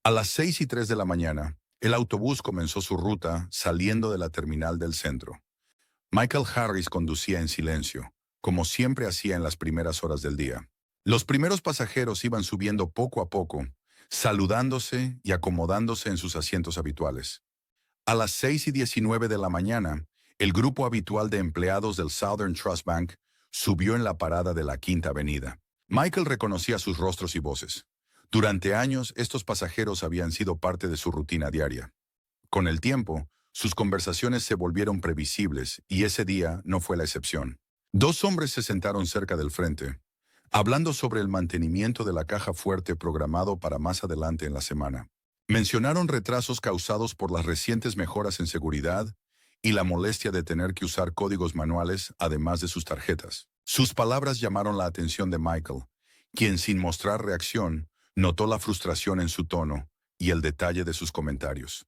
A las 6:03 de la mañana, el autobús comenzó su ruta saliendo de la terminal del centro. Michael Harris conducía en silencio, como siempre hacía en las primeras horas del día. Los primeros pasajeros iban subiendo poco a poco, saludándose y acomodándose en sus asientos habituales. A las 6:19 de la mañana, el grupo habitual de empleados del Southern Trust Bank subió en la parada de la Quinta Avenida. Michael reconocía sus rostros y voces. Durante años, estos pasajeros habían sido parte de su rutina diaria. Con el tiempo, sus conversaciones se volvieron previsibles y ese día no fue la excepción. Dos hombres se sentaron cerca del frente, hablando sobre el mantenimiento de la caja fuerte programado para más adelante en la semana. Mencionaron retrasos causados por las recientes mejoras en seguridad y la molestia de tener que usar códigos manuales además de sus tarjetas. Sus palabras llamaron la atención de Michael, quien sin mostrar reacción, notó la frustración en su tono y el detalle de sus comentarios.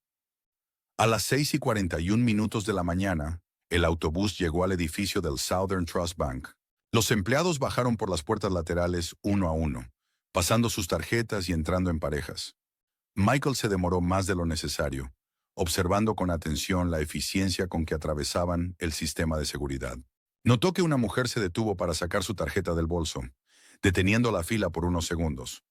A las 6:41 de la mañana, el autobús llegó al edificio del Southern Trust Bank. Los empleados bajaron por las puertas laterales uno a uno, pasando sus tarjetas y entrando en parejas. Michael se demoró más de lo necesario, observando con atención la eficiencia con que atravesaban el sistema de seguridad. Notó que una mujer se detuvo para sacar su tarjeta del bolso, deteniendo la fila por unos segundos.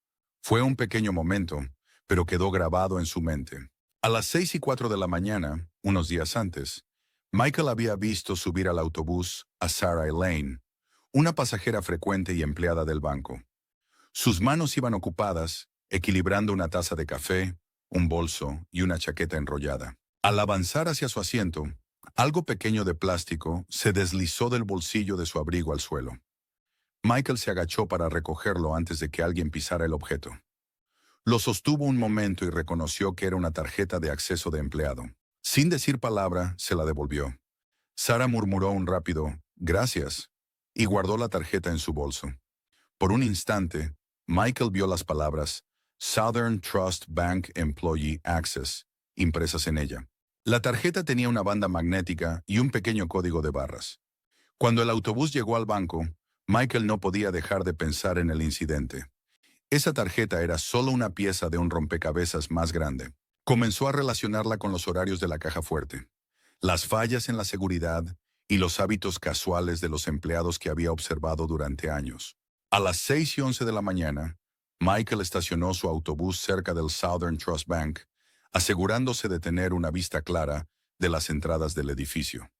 Fue un pequeño momento, pero quedó grabado en su mente. A las 6:04 de la mañana, unos días antes, Michael había visto subir al autobús a Sarah Elaine, una pasajera frecuente y empleada del banco. Sus manos iban ocupadas, equilibrando una taza de café, un bolso y una chaqueta enrollada. Al avanzar hacia su asiento, algo pequeño de plástico se deslizó del bolsillo de su abrigo al suelo. Michael se agachó para recogerlo antes de que alguien pisara el objeto. Lo sostuvo un momento y reconoció que era una tarjeta de acceso de empleado. Sin decir palabra, se la devolvió. Sarah murmuró un rápido «Gracias» y guardó la tarjeta en su bolso. Por un instante, Michael vio las palabras Southern Trust Bank Employee Access impresas en ella. La tarjeta tenía una banda magnética y un pequeño código de barras. Cuando el autobús llegó al banco, Michael no podía dejar de pensar en el incidente. Esa tarjeta era solo una pieza de un rompecabezas más grande. Comenzó a relacionarla con los horarios de la caja fuerte, las fallas en la seguridad y los hábitos casuales de los empleados que había observado durante años. A las 6:11 de la mañana, Michael estacionó su autobús cerca del Southern Trust Bank, asegurándose de tener una vista clara de las entradas del edificio.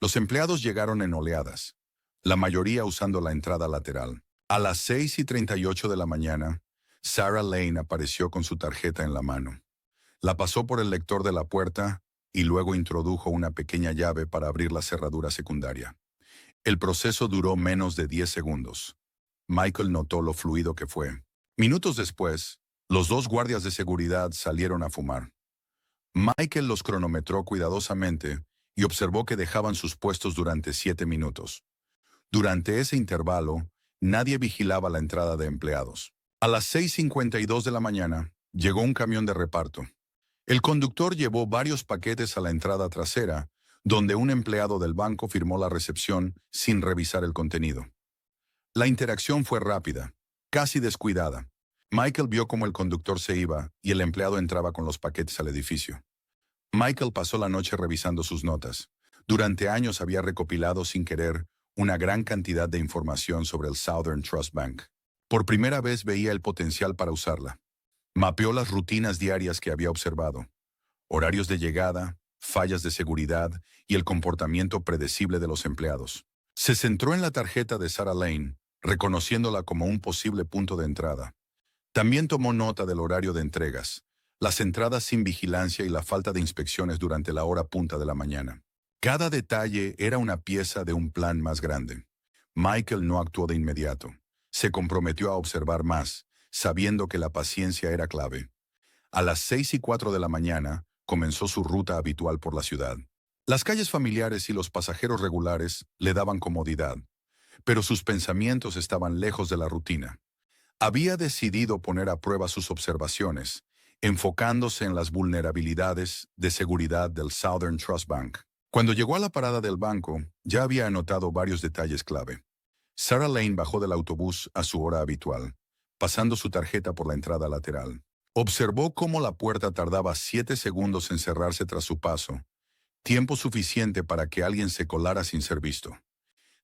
Los empleados llegaron en oleadas, la mayoría usando la entrada lateral. A las 6:38 de la mañana, Sarah Lane apareció con su tarjeta en la mano. La pasó por el lector de la puerta y luego introdujo una pequeña llave para abrir la cerradura secundaria. El proceso duró menos de 10 segundos. Michael notó lo fluido que fue. Minutos después, los dos guardias de seguridad salieron a fumar. Michael los cronometró cuidadosamente y observó que dejaban sus puestos durante 7 minutos. Durante ese intervalo, nadie vigilaba la entrada de empleados. A las 6:52 de la mañana, llegó un camión de reparto. El conductor llevó varios paquetes a la entrada trasera, donde un empleado del banco firmó la recepción sin revisar el contenido. La interacción fue rápida, casi descuidada. Michael vio cómo el conductor se iba y el empleado entraba con los paquetes al edificio. Michael pasó la noche revisando sus notas. Durante años había recopilado sin querer una gran cantidad de información sobre el Southern Trust Bank. Por primera vez veía el potencial para usarla. Mapeó las rutinas diarias que había observado, horarios de llegada, fallas de seguridad y el comportamiento predecible de los empleados. Se centró en la tarjeta de Sarah Lane, reconociéndola como un posible punto de entrada. También tomó nota del horario de entregas, las entradas sin vigilancia y la falta de inspecciones durante la hora punta de la mañana. Cada detalle era una pieza de un plan más grande. Michael no actuó de inmediato. Se comprometió a observar más, sabiendo que la paciencia era clave. A las 6:04 de la mañana, comenzó su ruta habitual por la ciudad. Las calles familiares y los pasajeros regulares le daban comodidad, pero sus pensamientos estaban lejos de la rutina. Había decidido poner a prueba sus observaciones, enfocándose en las vulnerabilidades de seguridad del Southern Trust Bank. Cuando llegó a la parada del banco, ya había anotado varios detalles clave. Sarah Lane bajó del autobús a su hora habitual, pasando su tarjeta por la entrada lateral. Observó cómo la puerta tardaba 7 segundos en cerrarse tras su paso, tiempo suficiente para que alguien se colara sin ser visto.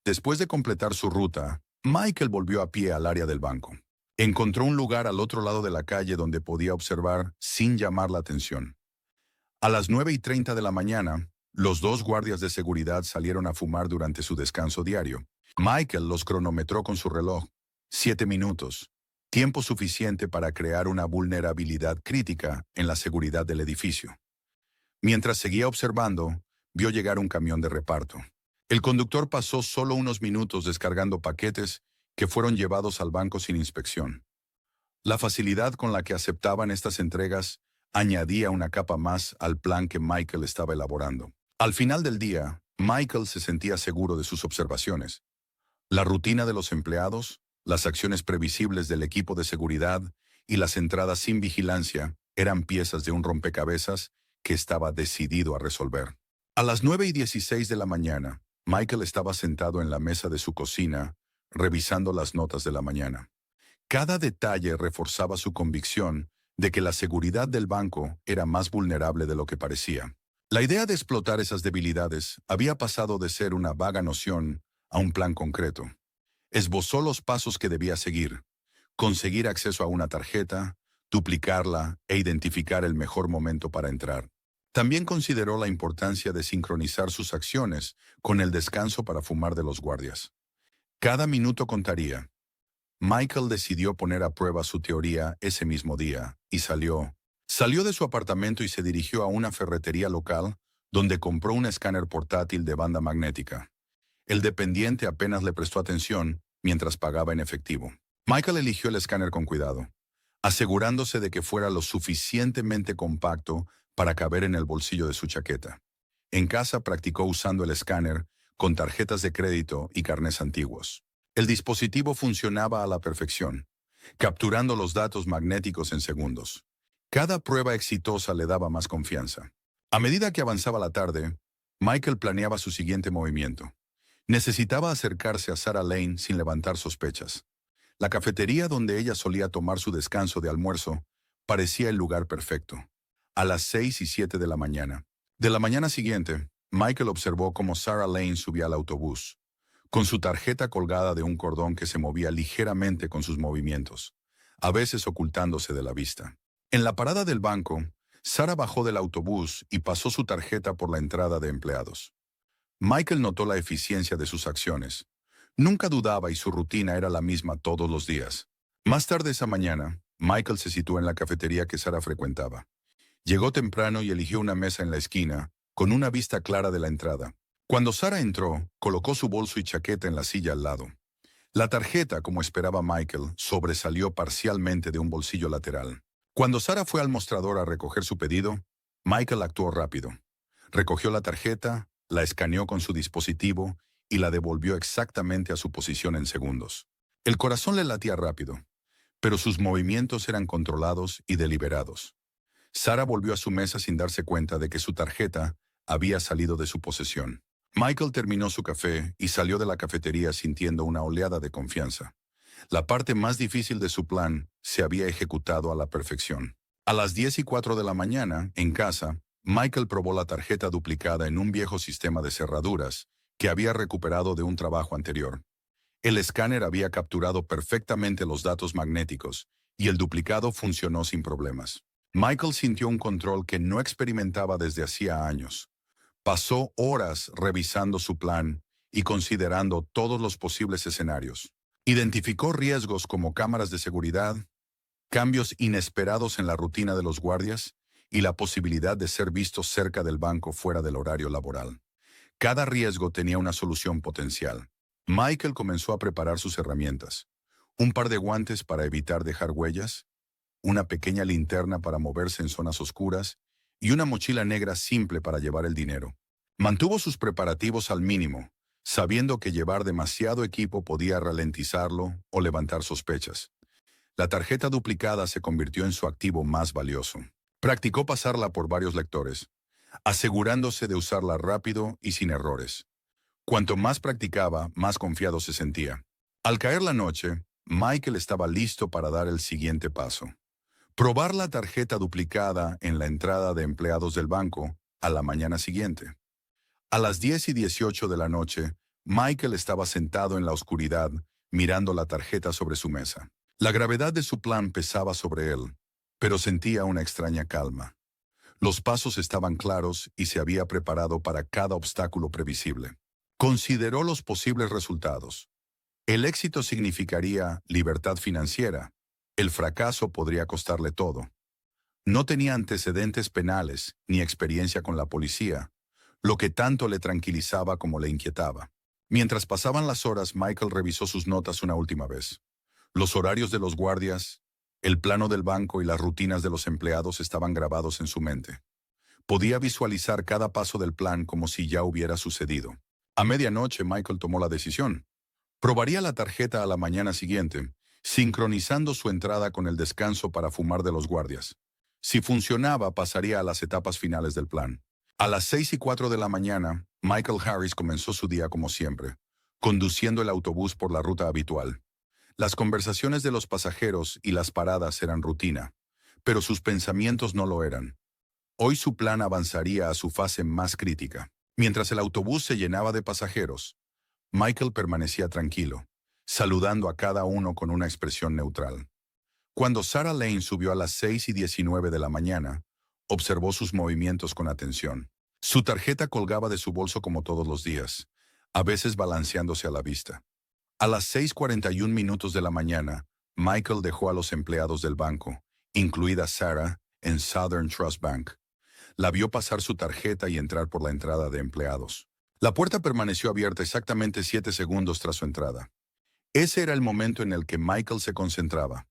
Después de completar su ruta, Michael volvió a pie al área del banco. Encontró un lugar al otro lado de la calle donde podía observar sin llamar la atención. A las 9:30 de la mañana, los dos guardias de seguridad salieron a fumar durante su descanso diario. Michael los cronometró con su reloj. 7 minutos. Tiempo suficiente para crear una vulnerabilidad crítica en la seguridad del edificio. Mientras seguía observando, vio llegar un camión de reparto. El conductor pasó solo unos minutos descargando paquetes que fueron llevados al banco sin inspección. La facilidad con la que aceptaban estas entregas añadía una capa más al plan que Michael estaba elaborando. Al final del día, Michael se sentía seguro de sus observaciones. La rutina de los empleados, las acciones previsibles del equipo de seguridad y las entradas sin vigilancia eran piezas de un rompecabezas que estaba decidido a resolver. A las 9:16 de la mañana, Michael estaba sentado en la mesa de su cocina, revisando las notas de la mañana. Cada detalle reforzaba su convicción de que la seguridad del banco era más vulnerable de lo que parecía. La idea de explotar esas debilidades había pasado de ser una vaga noción a un plan concreto. Esbozó los pasos que debía seguir: conseguir acceso a una tarjeta, duplicarla e identificar el mejor momento para entrar. También consideró la importancia de sincronizar sus acciones con el descanso para fumar de los guardias. Cada minuto contaría. Michael decidió poner a prueba su teoría ese mismo día y salió de su apartamento y se dirigió a una ferretería local donde compró un escáner portátil de banda magnética. El dependiente apenas le prestó atención mientras pagaba en efectivo. Michael eligió el escáner con cuidado, asegurándose de que fuera lo suficientemente compacto para caber en el bolsillo de su chaqueta. En casa practicó usando el escáner con tarjetas de crédito y carnés antiguos. El dispositivo funcionaba a la perfección, capturando los datos magnéticos en segundos. Cada prueba exitosa le daba más confianza. A medida que avanzaba la tarde, Michael planeaba su siguiente movimiento. Necesitaba acercarse a Sarah Lane sin levantar sospechas. La cafetería donde ella solía tomar su descanso de almuerzo parecía el lugar perfecto. A las 6:07 de la mañana. De la mañana siguiente, Michael observó cómo Sarah Lane subía al autobús, con su tarjeta colgada de un cordón que se movía ligeramente con sus movimientos, a veces ocultándose de la vista. En la parada del banco, Sarah bajó del autobús y pasó su tarjeta por la entrada de empleados. Michael notó la eficiencia de sus acciones. Nunca dudaba y su rutina era la misma todos los días. Más tarde esa mañana, Michael se situó en la cafetería que Sarah frecuentaba. Llegó temprano y eligió una mesa en la esquina, con una vista clara de la entrada. Cuando Sarah entró, colocó su bolso y chaqueta en la silla al lado. La tarjeta, como esperaba Michael, sobresalió parcialmente de un bolsillo lateral. Cuando Sarah fue al mostrador a recoger su pedido, Michael actuó rápido. Recogió la tarjeta, la escaneó con su dispositivo y la devolvió exactamente a su posición en segundos. El corazón le latía rápido, pero sus movimientos eran controlados y deliberados. Sarah volvió a su mesa sin darse cuenta de que su tarjeta había salido de su posesión. Michael terminó su café y salió de la cafetería sintiendo una oleada de confianza. La parte más difícil de su plan se había ejecutado a la perfección. A las 10:04 de la mañana, en casa, Michael probó la tarjeta duplicada en un viejo sistema de cerraduras que había recuperado de un trabajo anterior. El escáner había capturado perfectamente los datos magnéticos y el duplicado funcionó sin problemas. Michael sintió un control que no experimentaba desde hacía años. Pasó horas revisando su plan y considerando todos los posibles escenarios. Identificó riesgos como cámaras de seguridad, cambios inesperados en la rutina de los guardias y la posibilidad de ser visto cerca del banco fuera del horario laboral. Cada riesgo tenía una solución potencial. Michael comenzó a preparar sus herramientas: un par de guantes para evitar dejar huellas, una pequeña linterna para moverse en zonas oscuras y una mochila negra simple para llevar el dinero. Mantuvo sus preparativos al mínimo, sabiendo que llevar demasiado equipo podía ralentizarlo o levantar sospechas. La tarjeta duplicada se convirtió en su activo más valioso. Practicó pasarla por varios lectores, asegurándose de usarla rápido y sin errores. Cuanto más practicaba, más confiado se sentía. Al caer la noche, Michael estaba listo para dar el siguiente paso. Probar la tarjeta duplicada en la entrada de empleados del banco a la mañana siguiente. A las 10:18 de la noche, Michael estaba sentado en la oscuridad, mirando la tarjeta sobre su mesa. La gravedad de su plan pesaba sobre él, pero sentía una extraña calma. Los pasos estaban claros y se había preparado para cada obstáculo previsible. Consideró los posibles resultados. El éxito significaría libertad financiera. El fracaso podría costarle todo. No tenía antecedentes penales ni experiencia con la policía, lo que tanto le tranquilizaba como le inquietaba. Mientras pasaban las horas, Michael revisó sus notas una última vez. Los horarios de los guardias, el plano del banco y las rutinas de los empleados estaban grabados en su mente. Podía visualizar cada paso del plan como si ya hubiera sucedido. A medianoche, Michael tomó la decisión. Probaría la tarjeta a la mañana siguiente, sincronizando su entrada con el descanso para fumar de los guardias. Si funcionaba, pasaría a las etapas finales del plan. A las 6:04 de la mañana, Michael Harris comenzó su día como siempre, conduciendo el autobús por la ruta habitual. Las conversaciones de los pasajeros y las paradas eran rutina, pero sus pensamientos no lo eran. Hoy su plan avanzaría a su fase más crítica. Mientras el autobús se llenaba de pasajeros, Michael permanecía tranquilo, saludando a cada uno con una expresión neutral. Cuando Sarah Lane subió a las 6:19 de la mañana, observó sus movimientos con atención. Su tarjeta colgaba de su bolso como todos los días, a veces balanceándose a la vista. A las 6:41 de la mañana, Michael dejó a los empleados del banco, incluida Sarah, en Southern Trust Bank. La vio pasar su tarjeta y entrar por la entrada de empleados. La puerta permaneció abierta exactamente 7 segundos tras su entrada. Ese era el momento en el que Michael se concentraba.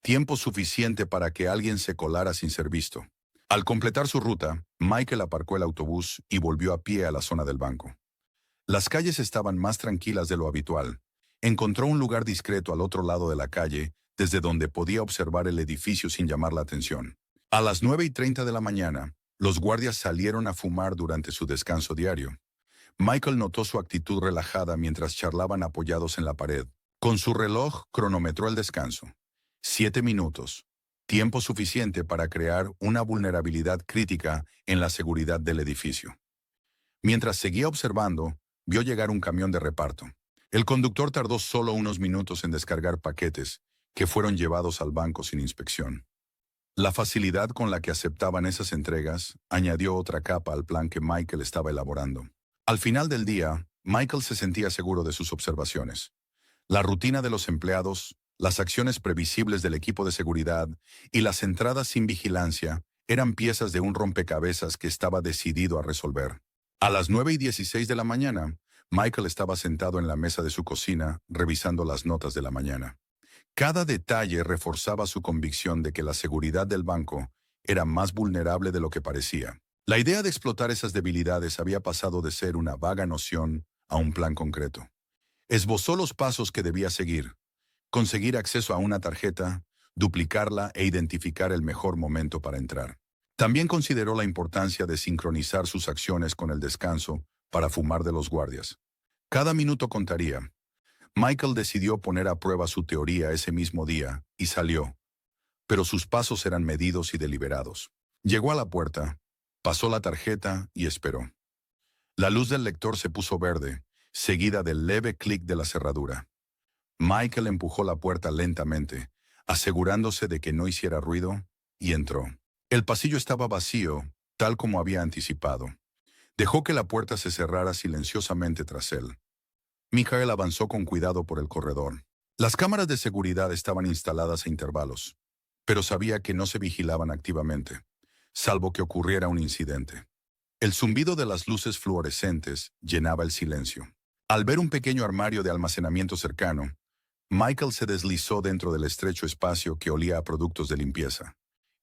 Tiempo suficiente para que alguien se colara sin ser visto. Al completar su ruta, Michael aparcó el autobús y volvió a pie a la zona del banco. Las calles estaban más tranquilas de lo habitual. Encontró un lugar discreto al otro lado de la calle, desde donde podía observar el edificio sin llamar la atención. A las 9:30 de la mañana, los guardias salieron a fumar durante su descanso diario. Michael notó su actitud relajada mientras charlaban apoyados en la pared. Con su reloj, cronometró el descanso. 7 minutos. Tiempo suficiente para crear una vulnerabilidad crítica en la seguridad del edificio. Mientras seguía observando, vio llegar un camión de reparto. El conductor tardó solo unos minutos en descargar paquetes, que fueron llevados al banco sin inspección. La facilidad con la que aceptaban esas entregas añadió otra capa al plan que Michael estaba elaborando. Al final del día, Michael se sentía seguro de sus observaciones. La rutina de los empleados, las acciones previsibles del equipo de seguridad y las entradas sin vigilancia eran piezas de un rompecabezas que estaba decidido a resolver. A las 9:16 de la mañana, Michael estaba sentado en la mesa de su cocina, revisando las notas de la mañana. Cada detalle reforzaba su convicción de que la seguridad del banco era más vulnerable de lo que parecía. La idea de explotar esas debilidades había pasado de ser una vaga noción a un plan concreto. Esbozó los pasos que debía seguir: conseguir acceso a una tarjeta, duplicarla e identificar el mejor momento para entrar. También consideró la importancia de sincronizar sus acciones con el descanso para fumar de los guardias. Cada minuto contaría. Michael decidió poner a prueba su teoría ese mismo día y salió, pero sus pasos eran medidos y deliberados. Llegó a la puerta, pasó la tarjeta y esperó. La luz del lector se puso verde, seguida del leve clic de la cerradura. Michael empujó la puerta lentamente, asegurándose de que no hiciera ruido, y entró. El pasillo estaba vacío, tal como había anticipado. Dejó que la puerta se cerrara silenciosamente tras él. Michael avanzó con cuidado por el corredor. Las cámaras de seguridad estaban instaladas a intervalos, pero sabía que no se vigilaban activamente, salvo que ocurriera un incidente. El zumbido de las luces fluorescentes llenaba el silencio. Al ver un pequeño armario de almacenamiento cercano, Michael se deslizó dentro del estrecho espacio que olía a productos de limpieza.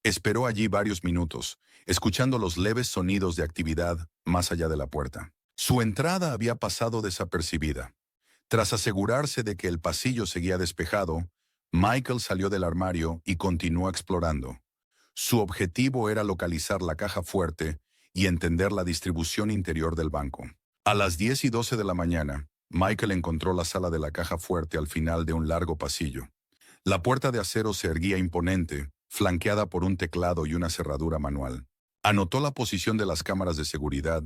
Esperó allí varios minutos, escuchando los leves sonidos de actividad más allá de la puerta. Su entrada había pasado desapercibida. Tras asegurarse de que el pasillo seguía despejado, Michael salió del armario y continuó explorando. Su objetivo era localizar la caja fuerte y entender la distribución interior del banco. A las 10:12 de la mañana, Michael encontró la sala de la caja fuerte al final de un largo pasillo. La puerta de acero se erguía imponente, flanqueada por un teclado y una cerradura manual. Anotó la posición de las cámaras de seguridad,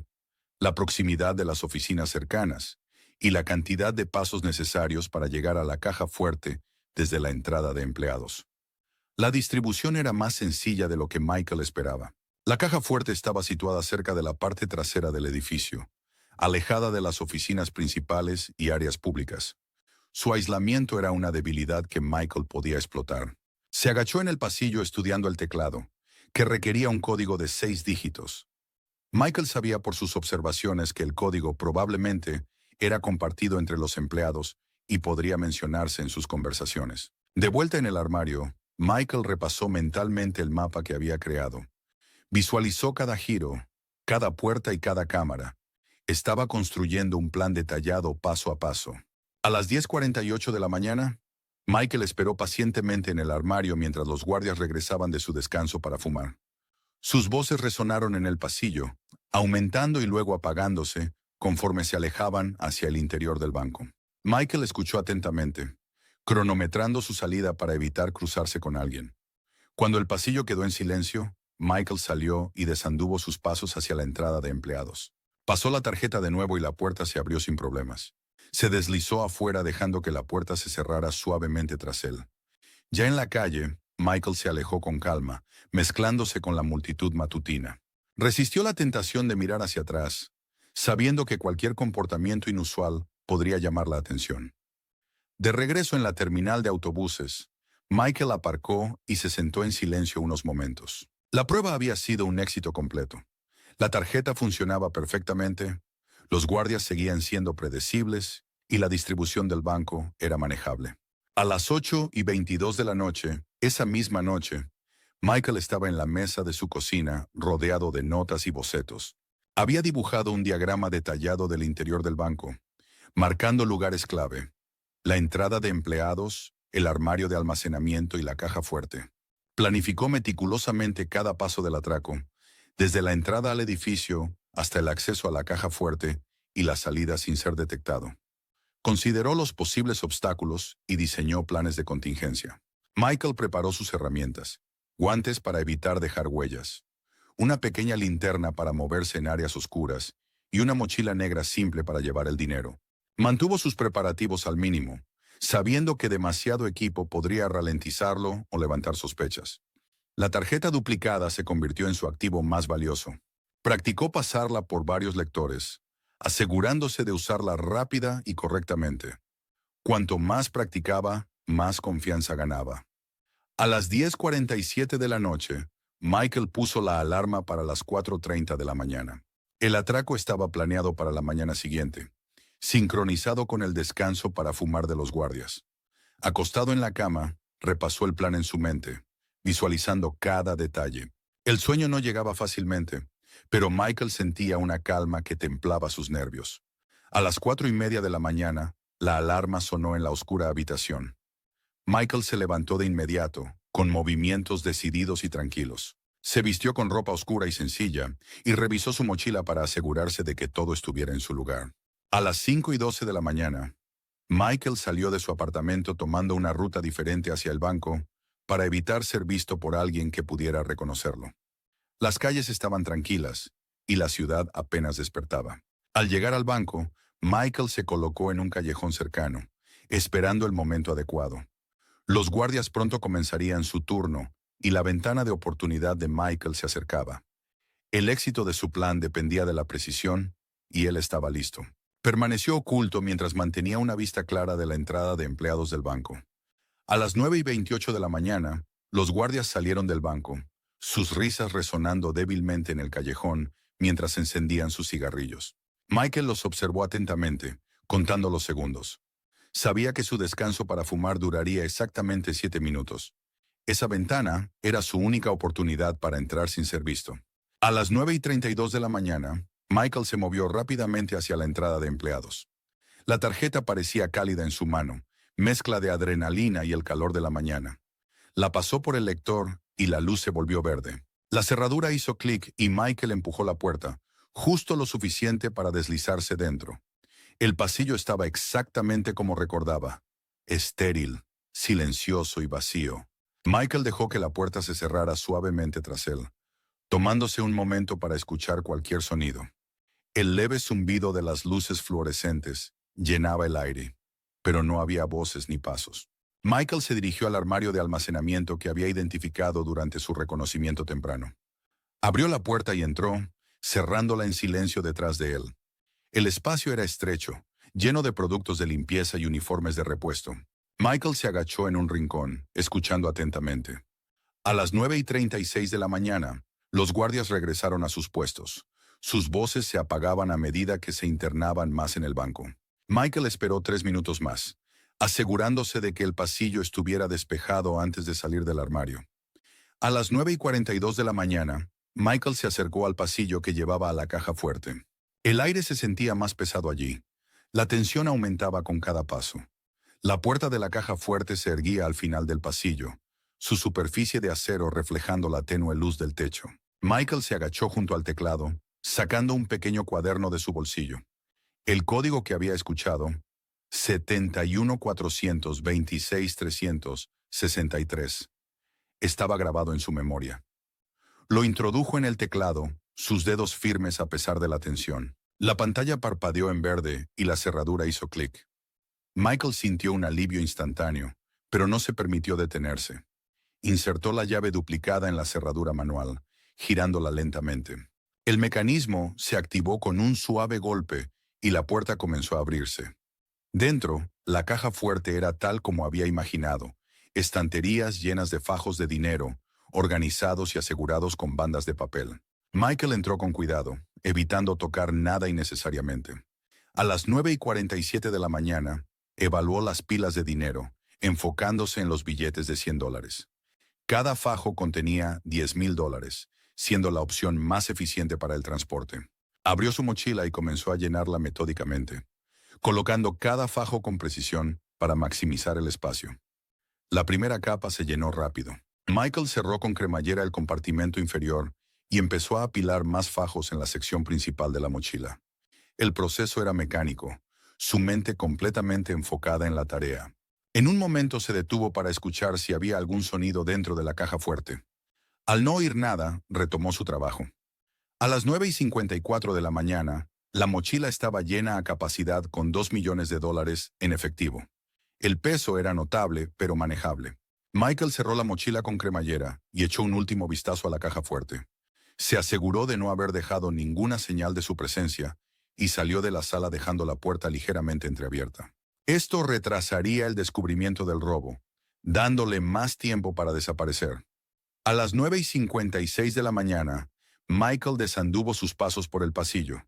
la proximidad de las oficinas cercanas y la cantidad de pasos necesarios para llegar a la caja fuerte desde la entrada de empleados. La distribución era más sencilla de lo que Michael esperaba. La caja fuerte estaba situada cerca de la parte trasera del edificio, alejada de las oficinas principales y áreas públicas. Su aislamiento era una debilidad que Michael podía explotar. Se agachó en el pasillo estudiando el teclado, que requería un código de 6 dígitos. Michael sabía por sus observaciones que el código probablemente era compartido entre los empleados y podría mencionarse en sus conversaciones. De vuelta en el armario, Michael repasó mentalmente el mapa que había creado. Visualizó cada giro, cada puerta y cada cámara. Estaba construyendo un plan detallado paso a paso. A las 10:48 de la mañana, Michael esperó pacientemente en el armario mientras los guardias regresaban de su descanso para fumar. Sus voces resonaron en el pasillo, aumentando y luego apagándose conforme se alejaban hacia el interior del banco. Michael escuchó atentamente, cronometrando su salida para evitar cruzarse con alguien. Cuando el pasillo quedó en silencio, Michael salió y desanduvo sus pasos hacia la entrada de empleados. Pasó la tarjeta de nuevo y la puerta se abrió sin problemas. Se deslizó afuera dejando que la puerta se cerrara suavemente tras él. Ya en la calle, Michael se alejó con calma, mezclándose con la multitud matutina. Resistió la tentación de mirar hacia atrás, sabiendo que cualquier comportamiento inusual podría llamar la atención. De regreso en la terminal de autobuses, Michael aparcó y se sentó en silencio unos momentos. La prueba había sido un éxito completo. La tarjeta funcionaba perfectamente, los guardias seguían siendo predecibles y la distribución del banco era manejable. A las 8:22 de la noche, esa misma noche, Michael estaba en la mesa de su cocina rodeado de notas y bocetos. Había dibujado un diagrama detallado del interior del banco, marcando lugares clave, la entrada de empleados, el armario de almacenamiento y la caja fuerte. Planificó meticulosamente cada paso del atraco, desde la entrada al edificio hasta el acceso a la caja fuerte y la salida sin ser detectado. Consideró los posibles obstáculos y diseñó planes de contingencia. Michael preparó sus herramientas, guantes para evitar dejar huellas, una pequeña linterna para moverse en áreas oscuras y una mochila negra simple para llevar el dinero. Mantuvo sus preparativos al mínimo, sabiendo que demasiado equipo podría ralentizarlo o levantar sospechas. La tarjeta duplicada se convirtió en su activo más valioso. Practicó pasarla por varios lectores, asegurándose de usarla rápida y correctamente. Cuanto más practicaba, más confianza ganaba. A las 10:47 de la noche, Michael puso la alarma para las 4:30 de la mañana. El atraco estaba planeado para la mañana siguiente, sincronizado con el descanso para fumar de los guardias. Acostado en la cama, repasó el plan en su mente, visualizando cada detalle. El sueño no llegaba fácilmente, pero Michael sentía una calma que templaba sus nervios. A las 4:30 de la mañana, la alarma sonó en la oscura habitación. Michael se levantó de inmediato, con movimientos decididos y tranquilos. Se vistió con ropa oscura y sencilla, y revisó su mochila para asegurarse de que todo estuviera en su lugar. A las 5:12 de la mañana, Michael salió de su apartamento tomando una ruta diferente hacia el banco para evitar ser visto por alguien que pudiera reconocerlo. Las calles estaban tranquilas y la ciudad apenas despertaba. Al llegar al banco, Michael se colocó en un callejón cercano, esperando el momento adecuado. Los guardias pronto comenzarían su turno y la ventana de oportunidad de Michael se acercaba. El éxito de su plan dependía de la precisión y él estaba listo. Permaneció oculto mientras mantenía una vista clara de la entrada de empleados del banco. A las 9:28 de la mañana, los guardias salieron del banco, sus risas resonando débilmente en el callejón mientras encendían sus cigarrillos. Michael los observó atentamente, contando los segundos. Sabía que su descanso para fumar duraría exactamente 7 minutos. Esa ventana era su única oportunidad para entrar sin ser visto. A las 9:32 de la mañana, Michael se movió rápidamente hacia la entrada de empleados. La tarjeta parecía cálida en su mano, mezcla de adrenalina y el calor de la mañana. La pasó por el lector y la luz se volvió verde. La cerradura hizo clic y Michael empujó la puerta, justo lo suficiente para deslizarse dentro. El pasillo estaba exactamente como recordaba, estéril, silencioso y vacío. Michael dejó que la puerta se cerrara suavemente tras él, tomándose un momento para escuchar cualquier sonido. El leve zumbido de las luces fluorescentes llenaba el aire, pero no había voces ni pasos. Michael se dirigió al armario de almacenamiento que había identificado durante su reconocimiento temprano. Abrió la puerta y entró, cerrándola en silencio detrás de él. El espacio era estrecho, lleno de productos de limpieza y uniformes de repuesto. Michael se agachó en un rincón, escuchando atentamente. A las 9:36 de la mañana, los guardias regresaron a sus puestos. Sus voces se apagaban a medida que se internaban más en el banco. Michael esperó 3 minutos más, asegurándose de que el pasillo estuviera despejado antes de salir del armario. A las 9:42 de la mañana, Michael se acercó al pasillo que llevaba a la caja fuerte. El aire se sentía más pesado allí. La tensión aumentaba con cada paso. La puerta de la caja fuerte se erguía al final del pasillo, su superficie de acero reflejando la tenue luz del techo. Michael se agachó junto al teclado, sacando un pequeño cuaderno de su bolsillo. El código que había escuchado, 71-426-363, estaba grabado en su memoria. Lo introdujo en el teclado, sus dedos firmes a pesar de la tensión. La pantalla parpadeó en verde y la cerradura hizo clic. Michael sintió un alivio instantáneo, pero no se permitió detenerse. Insertó la llave duplicada en la cerradura manual, girándola lentamente. El mecanismo se activó con un suave golpe y la puerta comenzó a abrirse. Dentro, la caja fuerte era tal como había imaginado, estanterías llenas de fajos de dinero, organizados y asegurados con bandas de papel. Michael entró con cuidado, evitando tocar nada innecesariamente. A las 9:47 de la mañana, evaluó las pilas de dinero, enfocándose en los billetes de $100. Cada fajo contenía $10,000, siendo la opción más eficiente para el transporte. Abrió su mochila y comenzó a llenarla metódicamente, colocando cada fajo con precisión para maximizar el espacio. La primera capa se llenó rápido. Michael cerró con cremallera el compartimento inferior y empezó a apilar más fajos en la sección principal de la mochila. El proceso era mecánico, su mente completamente enfocada en la tarea. En un momento se detuvo para escuchar si había algún sonido dentro de la caja fuerte. Al no oír nada, retomó su trabajo. A las 9:54 de la mañana, la mochila estaba llena a capacidad con $2 millones en efectivo. El peso era notable, pero manejable. Michael cerró la mochila con cremallera y echó un último vistazo a la caja fuerte. Se aseguró de no haber dejado ninguna señal de su presencia y salió de la sala dejando la puerta ligeramente entreabierta. Esto retrasaría el descubrimiento del robo, dándole más tiempo para desaparecer. A las 9:56 de la mañana, Michael desanduvo sus pasos por el pasillo.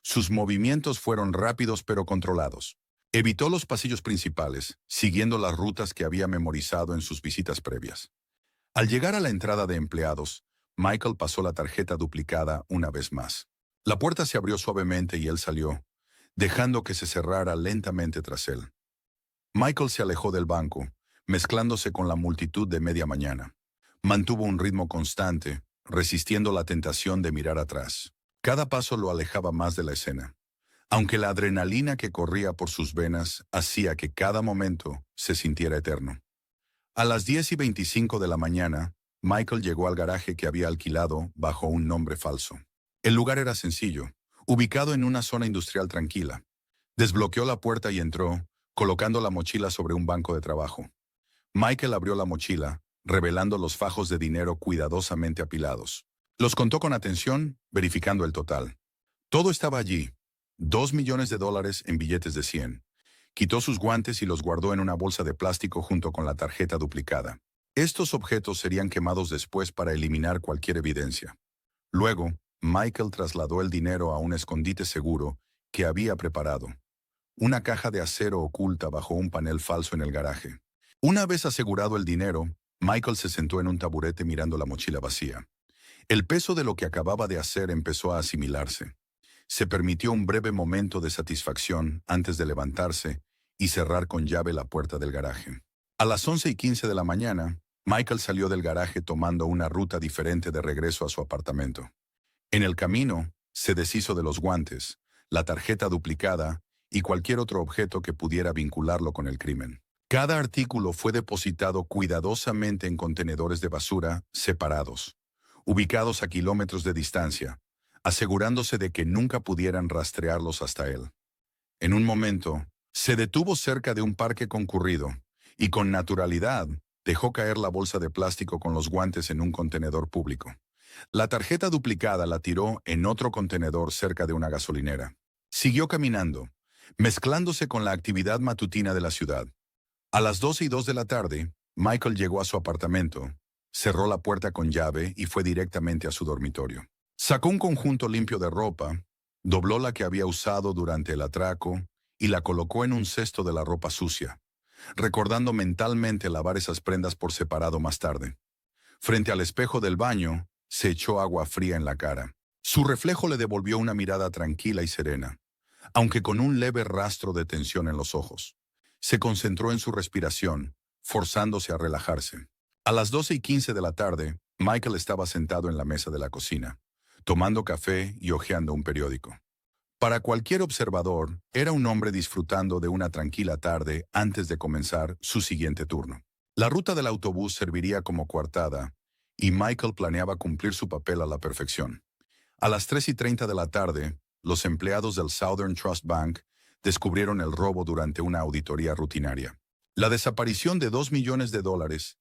Sus movimientos fueron rápidos pero controlados. Evitó los pasillos principales, siguiendo las rutas que había memorizado en sus visitas previas. Al llegar a la entrada de empleados, Michael pasó la tarjeta duplicada una vez más. La puerta se abrió suavemente y él salió, dejando que se cerrara lentamente tras él. Michael se alejó del banco, mezclándose con la multitud de media mañana. Mantuvo un ritmo constante, resistiendo la tentación de mirar atrás. Cada paso lo alejaba más de la escena, aunque la adrenalina que corría por sus venas hacía que cada momento se sintiera eterno. A las 10:25 de la mañana, Michael llegó al garaje que había alquilado bajo un nombre falso. El lugar era sencillo, ubicado en una zona industrial tranquila. Desbloqueó la puerta y entró, colocando la mochila sobre un banco de trabajo. Michael abrió la mochila, revelando los fajos de dinero cuidadosamente apilados. Los contó con atención, verificando el total. Todo estaba allí, $2 millones en billetes de 100. Quitó sus guantes y los guardó en una bolsa de plástico junto con la tarjeta duplicada. Estos objetos serían quemados después para eliminar cualquier evidencia. Luego, Michael trasladó el dinero a un escondite seguro que había preparado. Una caja de acero oculta bajo un panel falso en el garaje. Una vez asegurado el dinero, Michael se sentó en un taburete mirando la mochila vacía. El peso de lo que acababa de hacer empezó a asimilarse. Se permitió un breve momento de satisfacción antes de levantarse y cerrar con llave la puerta del garaje. A las 11:15 de la mañana, Michael salió del garaje tomando una ruta diferente de regreso a su apartamento. En el camino, se deshizo de los guantes, la tarjeta duplicada y cualquier otro objeto que pudiera vincularlo con el crimen. Cada artículo fue depositado cuidadosamente en contenedores de basura separados, ubicados a kilómetros de distancia, asegurándose de que nunca pudieran rastrearlos hasta él. En un momento, se detuvo cerca de un parque concurrido y con naturalidad dejó caer la bolsa de plástico con los guantes en un contenedor público. La tarjeta duplicada la tiró en otro contenedor cerca de una gasolinera. Siguió caminando, mezclándose con la actividad matutina de la ciudad. A las 12:02 de la tarde, Michael llegó a su apartamento, cerró la puerta con llave y fue directamente a su dormitorio. Sacó un conjunto limpio de ropa, dobló la que había usado durante el atraco y la colocó en un cesto de la ropa sucia, recordando mentalmente lavar esas prendas por separado más tarde. Frente al espejo del baño, se echó agua fría en la cara. Su reflejo le devolvió una mirada tranquila y serena, aunque con un leve rastro de tensión en los ojos. Se concentró en su respiración, forzándose a relajarse. A las 12:15 de la tarde, Michael estaba sentado en la mesa de la cocina, tomando café y hojeando un periódico. Para cualquier observador, era un hombre disfrutando de una tranquila tarde antes de comenzar su siguiente turno. La ruta del autobús serviría como coartada, y Michael planeaba cumplir su papel a la perfección. A las 3:30 de la tarde, los empleados del Southern Trust Bank descubrieron el robo durante una auditoría rutinaria. La desaparición de $2 millones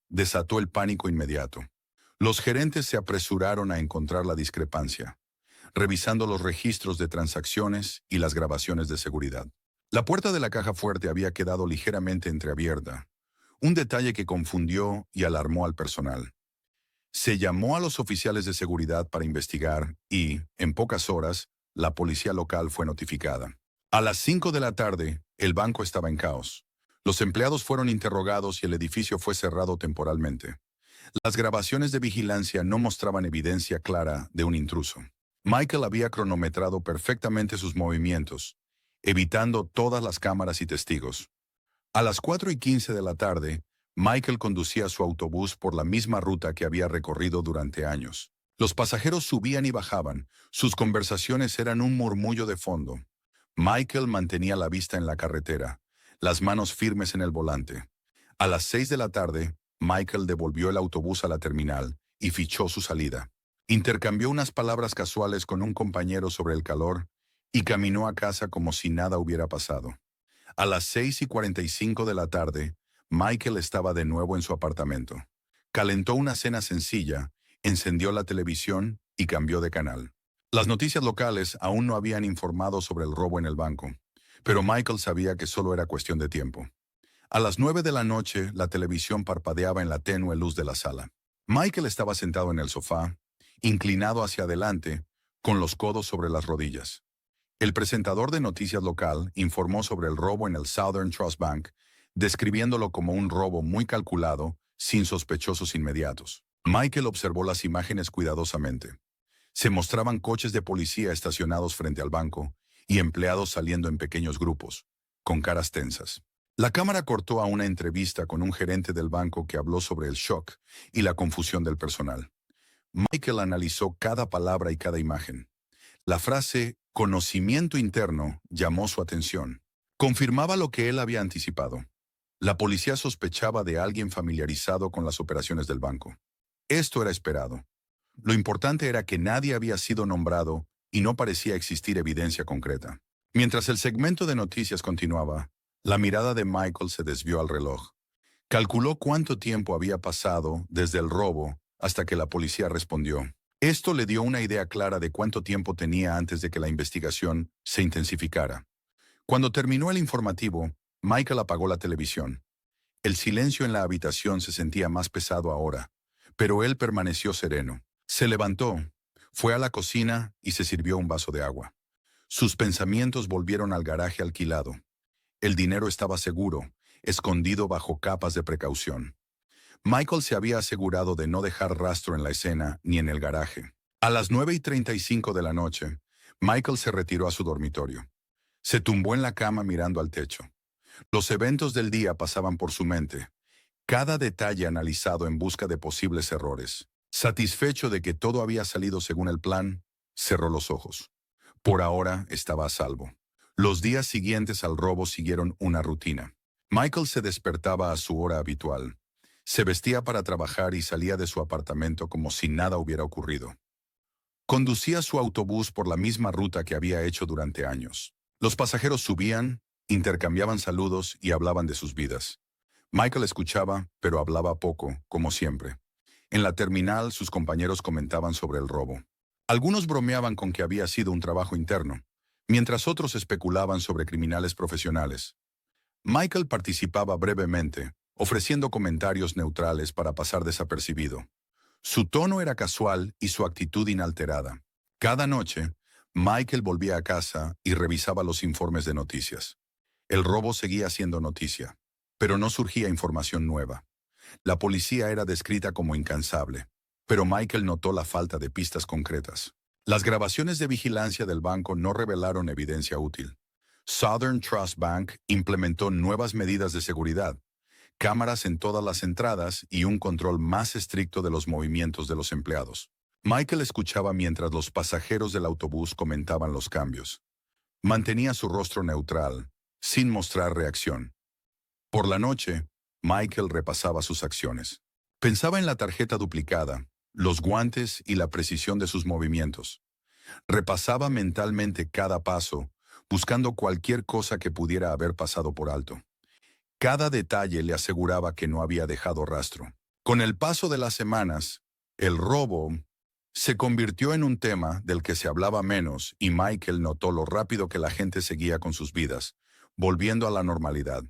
desató el pánico inmediato. Los gerentes se apresuraron a encontrar la discrepancia, revisando los registros de transacciones y las grabaciones de seguridad. La puerta de la caja fuerte había quedado ligeramente entreabierta, un detalle que confundió y alarmó al personal. Se llamó a los oficiales de seguridad para investigar y, en pocas horas, la policía local fue notificada. A las 5 de la tarde, el banco estaba en caos. Los empleados fueron interrogados y el edificio fue cerrado temporalmente. Las grabaciones de vigilancia no mostraban evidencia clara de un intruso. Michael había cronometrado perfectamente sus movimientos, evitando todas las cámaras y testigos. A las 4:15 de la tarde, Michael conducía su autobús por la misma ruta que había recorrido durante años. Los pasajeros subían y bajaban, sus conversaciones eran un murmullo de fondo. Michael mantenía la vista en la carretera, las manos firmes en el volante. A las 6 de la tarde, Michael devolvió el autobús a la terminal y fichó su salida. Intercambió unas palabras casuales con un compañero sobre el calor y caminó a casa como si nada hubiera pasado. A las 6:45 de la tarde, Michael estaba de nuevo en su apartamento. Calentó una cena sencilla, encendió la televisión y cambió de canal. Las noticias locales aún no habían informado sobre el robo en el banco, pero Michael sabía que solo era cuestión de tiempo. A las 9 de la noche, la televisión parpadeaba en la tenue luz de la sala. Michael estaba sentado en el sofá, inclinado hacia adelante, con los codos sobre las rodillas. El presentador de noticias local informó sobre el robo en el Southern Trust Bank, describiéndolo como un robo muy calculado, sin sospechosos inmediatos. Michael observó las imágenes cuidadosamente. Se mostraban coches de policía estacionados frente al banco y empleados saliendo en pequeños grupos, con caras tensas. La cámara cortó a una entrevista con un gerente del banco que habló sobre el shock y la confusión del personal. Michael analizó cada palabra y cada imagen. La frase «conocimiento interno» llamó su atención. Confirmaba lo que él había anticipado. La policía sospechaba de alguien familiarizado con las operaciones del banco. Esto era esperado. Lo importante era que nadie había sido nombrado y no parecía existir evidencia concreta. Mientras el segmento de noticias continuaba, la mirada de Michael se desvió al reloj. Calculó cuánto tiempo había pasado desde el robo hasta que la policía respondió. Esto le dio una idea clara de cuánto tiempo tenía antes de que la investigación se intensificara. Cuando terminó el informativo, Michael apagó la televisión. El silencio en la habitación se sentía más pesado ahora, pero él permaneció sereno. Se levantó, fue a la cocina y se sirvió un vaso de agua. Sus pensamientos volvieron al garaje alquilado. El dinero estaba seguro, escondido bajo capas de precaución. Michael se había asegurado de no dejar rastro en la escena ni en el garaje. A las 9:35 de la noche, Michael se retiró a su dormitorio. Se tumbó en la cama mirando al techo. Los eventos del día pasaban por su mente, cada detalle analizado en busca de posibles errores. Satisfecho de que todo había salido según el plan, cerró los ojos. Por ahora estaba a salvo. Los días siguientes al robo siguieron una rutina. Michael se despertaba a su hora habitual. Se vestía para trabajar y salía de su apartamento como si nada hubiera ocurrido. Conducía su autobús por la misma ruta que había hecho durante años. Los pasajeros subían, intercambiaban saludos y hablaban de sus vidas. Michael escuchaba, pero hablaba poco, como siempre. En la terminal, sus compañeros comentaban sobre el robo. Algunos bromeaban con que había sido un trabajo interno, mientras otros especulaban sobre criminales profesionales. Michael participaba brevemente, ofreciendo comentarios neutrales para pasar desapercibido. Su tono era casual y su actitud inalterada. Cada noche, Michael volvía a casa y revisaba los informes de noticias. El robo seguía siendo noticia, pero no surgía información nueva. La policía era descrita como incansable, pero Michael notó la falta de pistas concretas. Las grabaciones de vigilancia del banco no revelaron evidencia útil. Southern Trust Bank implementó nuevas medidas de seguridad, cámaras en todas las entradas y un control más estricto de los movimientos de los empleados. Michael escuchaba mientras los pasajeros del autobús comentaban los cambios. Mantenía su rostro neutral, sin mostrar reacción. Por la noche, Michael repasaba sus acciones. Pensaba en la tarjeta duplicada, los guantes y la precisión de sus movimientos. Repasaba mentalmente cada paso, buscando cualquier cosa que pudiera haber pasado por alto. Cada detalle le aseguraba que no había dejado rastro. Con el paso de las semanas, el robo se convirtió en un tema del que se hablaba menos y Michael notó lo rápido que la gente seguía con sus vidas, volviendo a la normalidad.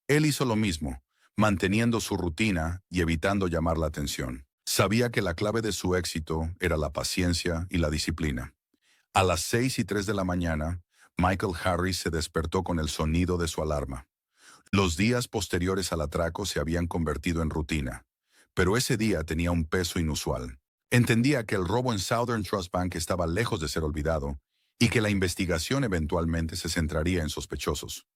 Él hizo lo mismo, manteniendo su rutina y evitando llamar la atención. Sabía que la clave de su éxito era la paciencia y la disciplina. A las 6:03 de la mañana, Michael Harris se despertó con el sonido de su alarma. Los días posteriores al atraco se habían convertido en rutina, pero ese día tenía un peso inusual. Entendía que el robo en Southern Trust Bank estaba lejos de ser olvidado y que la investigación eventualmente se centraría en sospechosos.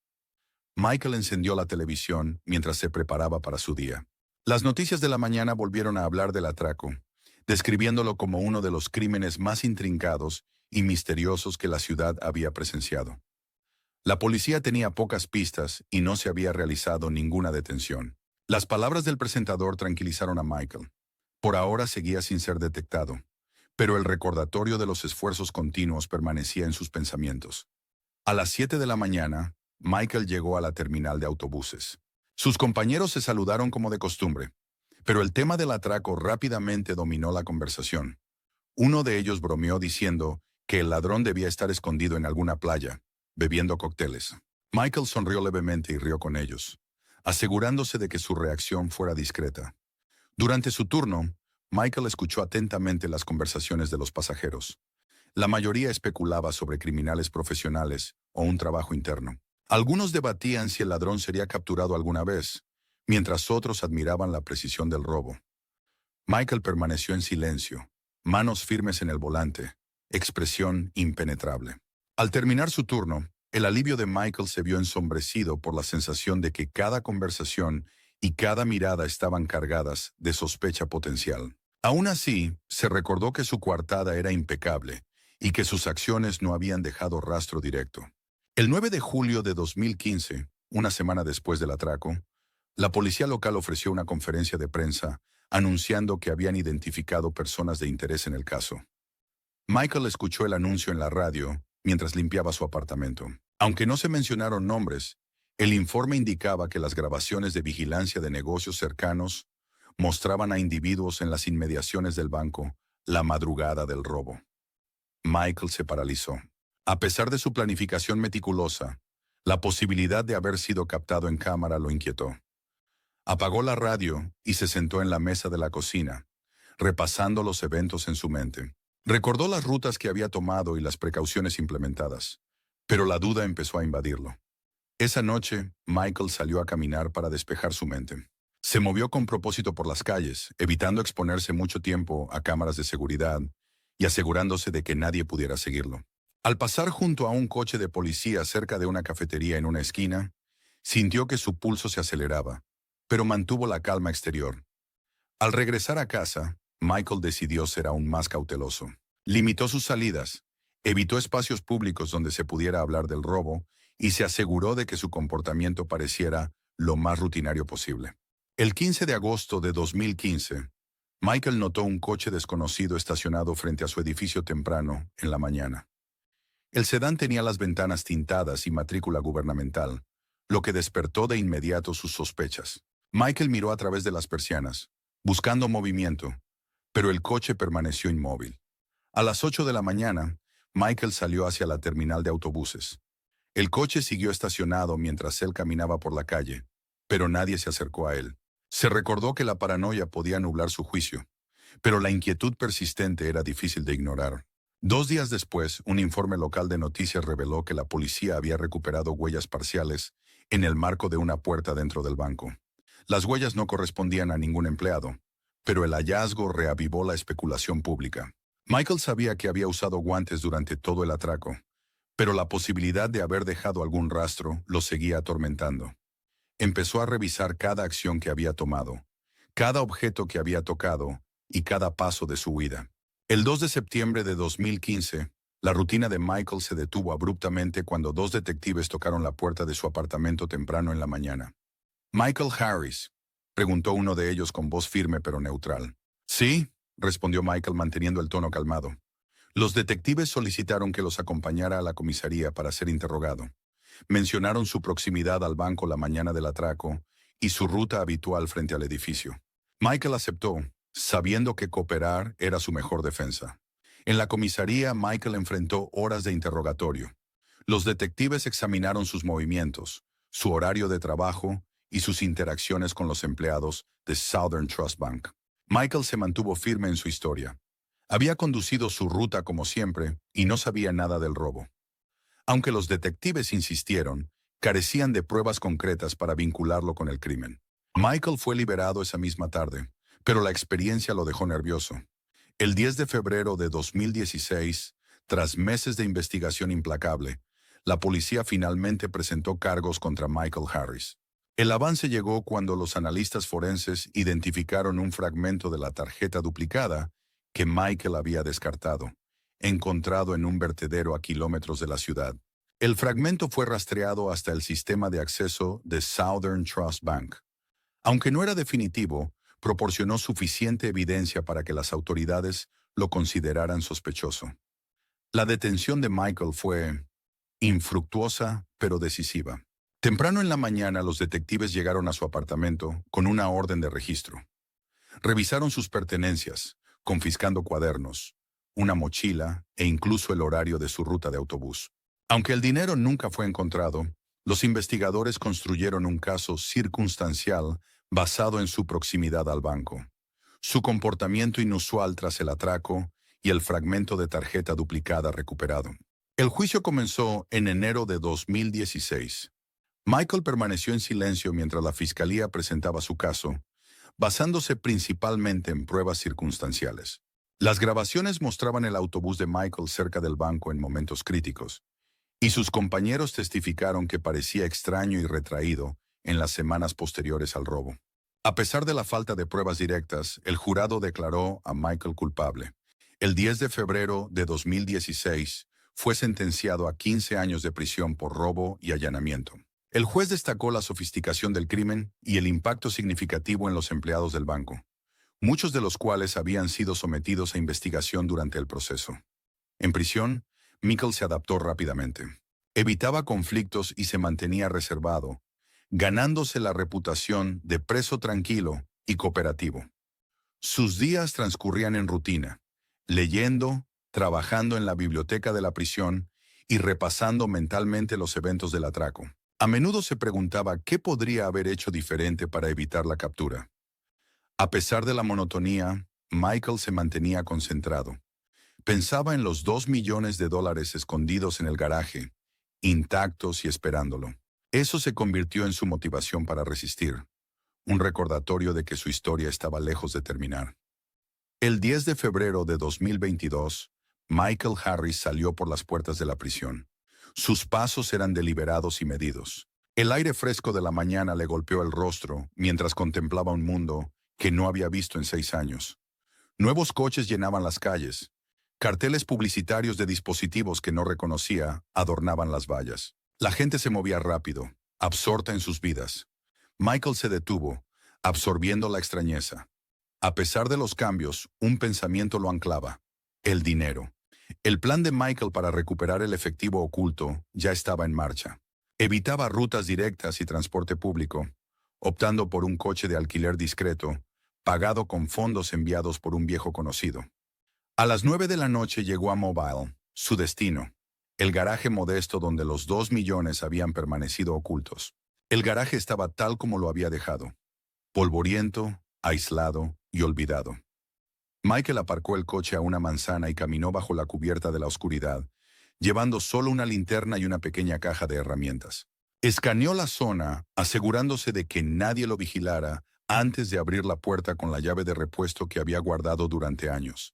Michael encendió la televisión mientras se preparaba para su día. Las noticias de la mañana volvieron a hablar del atraco, describiéndolo como uno de los crímenes más intrincados y misteriosos que la ciudad había presenciado. La policía tenía pocas pistas y no se había realizado ninguna detención. Las palabras del presentador tranquilizaron a Michael. Por ahora seguía sin ser detectado, pero el recordatorio de los esfuerzos continuos permanecía en sus pensamientos. A las 7 de la mañana, Michael llegó a la terminal de autobuses. Sus compañeros se saludaron como de costumbre, pero el tema del atraco rápidamente dominó la conversación. Uno de ellos bromeó diciendo que el ladrón debía estar escondido en alguna playa, bebiendo cócteles. Michael sonrió levemente y rió con ellos, asegurándose de que su reacción fuera discreta. Durante su turno, Michael escuchó atentamente las conversaciones de los pasajeros. La mayoría especulaba sobre criminales profesionales o un trabajo interno. Algunos debatían si el ladrón sería capturado alguna vez, mientras otros admiraban la precisión del robo. Michael permaneció en silencio, manos firmes en el volante, expresión impenetrable. Al terminar su turno, el alivio de Michael se vio ensombrecido por la sensación de que cada conversación y cada mirada estaban cargadas de sospecha potencial. Aún así, se recordó que su coartada era impecable y que sus acciones no habían dejado rastro directo. El 9 de julio de 2015, una semana después del atraco, la policía local ofreció una conferencia de prensa anunciando que habían identificado personas de interés en el caso. Michael escuchó el anuncio en la radio mientras limpiaba su apartamento. Aunque no se mencionaron nombres, el informe indicaba que las grabaciones de vigilancia de negocios cercanos mostraban a individuos en las inmediaciones del banco la madrugada del robo. Michael se paralizó. A pesar de su planificación meticulosa, la posibilidad de haber sido captado en cámara lo inquietó. Apagó la radio y se sentó en la mesa de la cocina, repasando los eventos en su mente. Recordó las rutas que había tomado y las precauciones implementadas, pero la duda empezó a invadirlo. Esa noche, Michael salió a caminar para despejar su mente. Se movió con propósito por las calles, evitando exponerse mucho tiempo a cámaras de seguridad y asegurándose de que nadie pudiera seguirlo. Al pasar junto a un coche de policía cerca de una cafetería en una esquina, sintió que su pulso se aceleraba, pero mantuvo la calma exterior. Al regresar a casa, Michael decidió ser aún más cauteloso. Limitó sus salidas, evitó espacios públicos donde se pudiera hablar del robo y se aseguró de que su comportamiento pareciera lo más rutinario posible. El 15 de agosto de 2015, Michael notó un coche desconocido estacionado frente a su edificio temprano en la mañana. El sedán tenía las ventanas tintadas y matrícula gubernamental, lo que despertó de inmediato sus sospechas. Michael miró a través de las persianas, buscando movimiento, pero el coche permaneció inmóvil. A las 8 de la mañana, Michael salió hacia la terminal de autobuses. El coche siguió estacionado mientras él caminaba por la calle, pero nadie se acercó a él. Se recordó que la paranoia podía nublar su juicio, pero la inquietud persistente era difícil de ignorar. 2 días después, un informe local de noticias reveló que la policía había recuperado huellas parciales en el marco de una puerta dentro del banco. Las huellas no correspondían a ningún empleado, pero el hallazgo reavivó la especulación pública. Michael sabía que había usado guantes durante todo el atraco, pero la posibilidad de haber dejado algún rastro lo seguía atormentando. Empezó a revisar cada acción que había tomado, cada objeto que había tocado y cada paso de su huida. El 2 de septiembre de 2015, la rutina de Michael se detuvo abruptamente cuando 2 detectives tocaron la puerta de su apartamento temprano en la mañana. «¿Michael Harris?», preguntó uno de ellos con voz firme pero neutral. «Sí», respondió Michael manteniendo el tono calmado. Los detectives solicitaron que los acompañara a la comisaría para ser interrogado. Mencionaron su proximidad al banco la mañana del atraco y su ruta habitual frente al edificio. Michael aceptó, sabiendo que cooperar era su mejor defensa. En la comisaría, Michael enfrentó horas de interrogatorio. Los detectives examinaron sus movimientos, su horario de trabajo y sus interacciones con los empleados de Southern Trust Bank. Michael se mantuvo firme en su historia. Había conducido su ruta como siempre y no sabía nada del robo. Aunque los detectives insistieron, carecían de pruebas concretas para vincularlo con el crimen. Michael fue liberado esa misma tarde, pero la experiencia lo dejó nervioso. El 10 de febrero de 2016, tras meses de investigación implacable, la policía finalmente presentó cargos contra Michael Harris. El avance llegó cuando los analistas forenses identificaron un fragmento de la tarjeta duplicada que Michael había descartado, encontrado en un vertedero a kilómetros de la ciudad. El fragmento fue rastreado hasta el sistema de acceso de Southern Trust Bank. Aunque no era definitivo, proporcionó suficiente evidencia para que las autoridades lo consideraran sospechoso. La detención de Michael fue infructuosa, pero decisiva. Temprano en la mañana, los detectives llegaron a su apartamento con una orden de registro. Revisaron sus pertenencias, confiscando cuadernos, una mochila e incluso el horario de su ruta de autobús. Aunque el dinero nunca fue encontrado, los investigadores construyeron un caso circunstancial basado en su proximidad al banco, su comportamiento inusual tras el atraco y el fragmento de tarjeta duplicada recuperado. El juicio comenzó en enero de 2016. Michael permaneció en silencio mientras la fiscalía presentaba su caso, basándose principalmente en pruebas circunstanciales. Las grabaciones mostraban el autobús de Michael cerca del banco en momentos críticos, y sus compañeros testificaron que parecía extraño y retraído en las semanas posteriores al robo. A pesar de la falta de pruebas directas, el jurado declaró a Michael culpable. El 10 de febrero de 2016 fue sentenciado a 15 años de prisión por robo y allanamiento. El juez destacó la sofisticación del crimen y el impacto significativo en los empleados del banco, muchos de los cuales habían sido sometidos a investigación durante el proceso. En prisión, Michael se adaptó rápidamente. Evitaba conflictos y se mantenía reservado, ganándose la reputación de preso tranquilo y cooperativo. Sus días transcurrían en rutina, leyendo, trabajando en la biblioteca de la prisión y repasando mentalmente los eventos del atraco. A menudo se preguntaba qué podría haber hecho diferente para evitar la captura. A pesar de la monotonía, Michael se mantenía concentrado. Pensaba en los $2 millones escondidos en el garaje, intactos y esperándolo. Eso se convirtió en su motivación para resistir, un recordatorio de que su historia estaba lejos de terminar. El 10 de febrero de 2022, Michael Harris salió por las puertas de la prisión. Sus pasos eran deliberados y medidos. El aire fresco de la mañana le golpeó el rostro mientras contemplaba un mundo que no había visto en 6 años. Nuevos coches llenaban las calles. Carteles publicitarios de dispositivos que no reconocía adornaban las vallas. La gente se movía rápido, absorta en sus vidas. Michael se detuvo, absorbiendo la extrañeza. A pesar de los cambios, un pensamiento lo anclaba: el dinero. El plan de Michael para recuperar el efectivo oculto ya estaba en marcha. Evitaba rutas directas y transporte público, optando por un coche de alquiler discreto, pagado con fondos enviados por un viejo conocido. A las 9 de la noche llegó a Mobile, su destino, el garaje modesto donde los 2 millones habían permanecido ocultos. El garaje estaba tal como lo había dejado, polvoriento, aislado y olvidado. Michael aparcó el coche a una manzana y caminó bajo la cubierta de la oscuridad, llevando solo una linterna y una pequeña caja de herramientas. Escaneó la zona, asegurándose de que nadie lo vigilara antes de abrir la puerta con la llave de repuesto que había guardado durante años.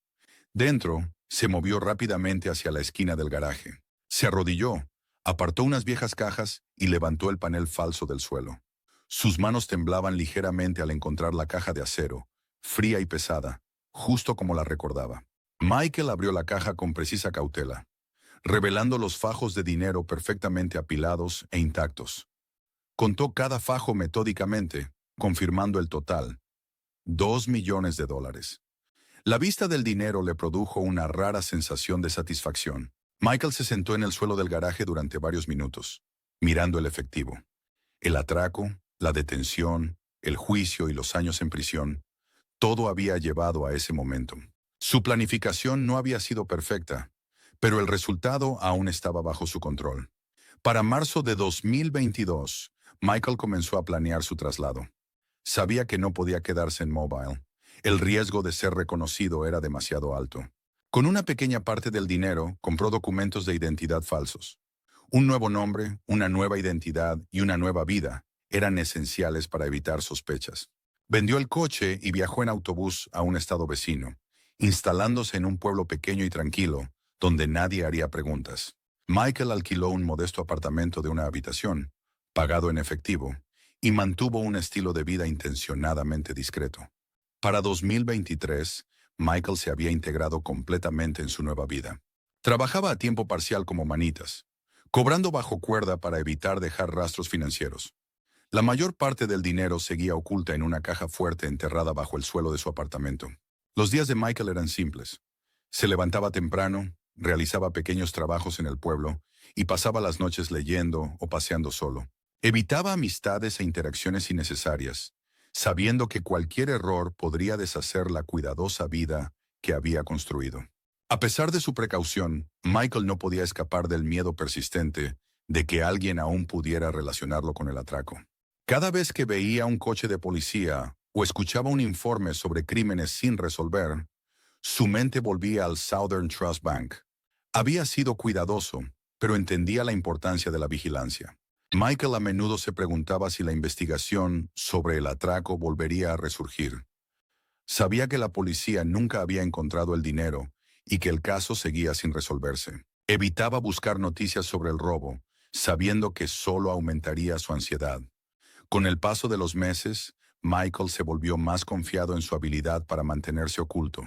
Dentro, se movió rápidamente hacia la esquina del garaje. Se arrodilló, apartó unas viejas cajas y levantó el panel falso del suelo. Sus manos temblaban ligeramente al encontrar la caja de acero, fría y pesada, justo como la recordaba. Michael abrió la caja con precisa cautela, revelando los fajos de dinero perfectamente apilados e intactos. Contó cada fajo metódicamente, confirmando el total: 2 millones de dólares. La vista del dinero le produjo una rara sensación de satisfacción. Michael se sentó en el suelo del garaje durante varios minutos, mirando el efectivo. El atraco, la detención, el juicio y los años en prisión, todo había llevado a ese momento. Su planificación no había sido perfecta, pero el resultado aún estaba bajo su control. Para marzo de 2022, Michael comenzó a planear su traslado. Sabía que no podía quedarse en Mobile. El riesgo de ser reconocido era demasiado alto. Con una pequeña parte del dinero, compró documentos de identidad falsos. Un nuevo nombre, una nueva identidad y una nueva vida eran esenciales para evitar sospechas. Vendió el coche y viajó en autobús a un estado vecino, instalándose en un pueblo pequeño y tranquilo, donde nadie haría preguntas. Michael alquiló un modesto apartamento de una habitación, pagado en efectivo, y mantuvo un estilo de vida intencionadamente discreto. Para 2023, Michael se había integrado completamente en su nueva vida. Trabajaba a tiempo parcial como manitas, cobrando bajo cuerda para evitar dejar rastros financieros. La mayor parte del dinero seguía oculta en una caja fuerte enterrada bajo el suelo de su apartamento. Los días de Michael eran simples. Se levantaba temprano, realizaba pequeños trabajos en el pueblo y pasaba las noches leyendo o paseando solo. Evitaba amistades e interacciones innecesarias, sabiendo que cualquier error podría deshacer la cuidadosa vida que había construido. A pesar de su precaución, Michael no podía escapar del miedo persistente de que alguien aún pudiera relacionarlo con el atraco. Cada vez que veía un coche de policía o escuchaba un informe sobre crímenes sin resolver, su mente volvía al Southern Trust Bank. Había sido cuidadoso, pero entendía la importancia de la vigilancia. Michael a menudo se preguntaba si la investigación sobre el atraco volvería a resurgir. Sabía que la policía nunca había encontrado el dinero y que el caso seguía sin resolverse. Evitaba buscar noticias sobre el robo, sabiendo que solo aumentaría su ansiedad. Con el paso de los meses, Michael se volvió más confiado en su habilidad para mantenerse oculto.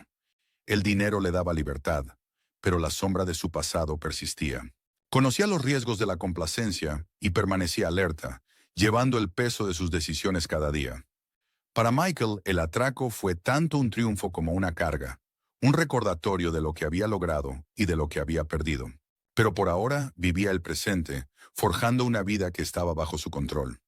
El dinero le daba libertad, pero la sombra de su pasado persistía. Conocía los riesgos de la complacencia y permanecía alerta, llevando el peso de sus decisiones cada día. Para Michael, el atraco fue tanto un triunfo como una carga, un recordatorio de lo que había logrado y de lo que había perdido. Pero por ahora vivía el presente, forjando una vida que estaba bajo su control.